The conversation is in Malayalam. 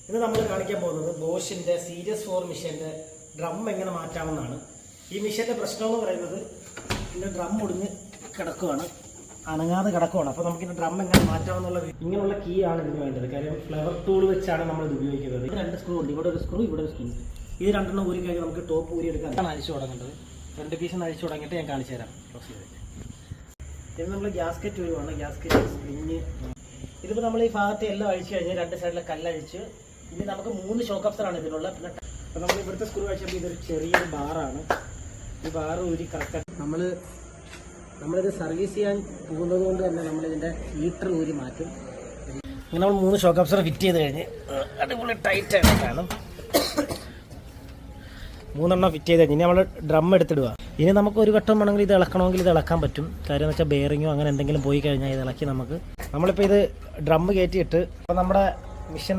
ഇന്ന് നമ്മൾ കാണിക്കാൻ പോകുന്നത് ബോഷിൻ്റെ സീരീസ് 4 മിഷൻ്റെ ഡ്രം എങ്ങനെ മാറ്റാമെന്നാണ്. ഈ മിഷൻ്റെ പ്രശ്നം എന്ന് പറയുന്നത് ഇതിൻ്റെ ഡ്രം ഒടിഞ്ഞ് കിടക്കുകയാണ്, അനങ്ങാതെ കിടക്കുകയാണ്. അപ്പോൾ നമുക്കിൻ്റെ ഡ്രം എങ്ങനെ മാറ്റാമെന്നുള്ള ഇങ്ങനെയുള്ള കീ ആണ് ഇതിന് വേണ്ടത്. കാര്യം ഫ്ലവർ ടൂൾ വെച്ചാണ് നമ്മളിത് ഉപയോഗിക്കുന്നത്. ഇത് 2 സ്ക്രൂ ഉണ്ട്, ഇവിടെ ഒരു സ്ക്രൂ, ഇവിടെ ഒരു സ്ക്രൂ. ഇത് രണ്ടെണ്ണം ഊരി കഴിഞ്ഞാൽ നമുക്ക് ടോപ്പ് ഊരി എടുക്കാൻ അഴിച്ചു തുടങ്ങേണ്ടത്. 2 പീസ് അഴിച്ചു തുടങ്ങിയിട്ട് ഞാൻ കാണിച്ചു തരാം. ക്ലോസ് ചെയ്തിട്ട് ഇത് നമ്മൾ ഗ്യാസ്കറ്റ് ഊരുവാണ്. ഗ്യാസ്കറ്റ് സ്പ്രിങ് ഇതിപ്പോൾ നമ്മൾ ഈ ഭാഗത്ത് എല്ലാം അഴിച്ചു കഴിഞ്ഞാൽ 2 സൈഡിലെ കല്ലഴിച്ച് ഇനി നമുക്ക് 3 ഷോക്ക് അപ്സറാണ് ഇതിനുള്ള. പിന്നെ അപ്പോൾ നമ്മൾ ഇവിടുത്തെ സ്ക്രൂ അഴിച്ചപ്പോൾ ഇതൊരു ചെറിയൊരു ബാറാണ്. ഈ ബാർ ഊരി കറക്റ്റ് നമ്മളിത് സർവീസ് ചെയ്യാൻ പോകുന്നത് കൊണ്ട് തന്നെ നമ്മളിതിൻ്റെ ഹീറ്റർ ഊരി മാറ്റും. ഇങ്ങനെ നമ്മൾ 3 ഷോക്ക് അപ്സർ ഫിറ്റ് ചെയ്ത് കഴിഞ്ഞ് അടിപൊളി ടൈറ്റായിട്ട് കാണും. 3 എണ്ണം ഫിറ്റ് ചെയ്ത് കഴിഞ്ഞ് ഇനി നമ്മൾ ഡ്രം എടുത്തിടുക. ഇനി നമുക്ക് ഒരു വട്ടം വേണമെങ്കിൽ ഇത് ഇളക്കണമെങ്കിൽ ഇത് ഇളക്കാൻ പറ്റും. കാര്യം എന്ന് വെച്ചാൽ ബെയറിങ്ങോ അങ്ങനെ എന്തെങ്കിലും പോയി കഴിഞ്ഞാൽ ഇത് ഇളക്കി നമ്മളിപ്പോൾ ഇത് ഡ്രം കയറ്റിയിട്ട് അപ്പോൾ നമ്മുടെ മിഷൻ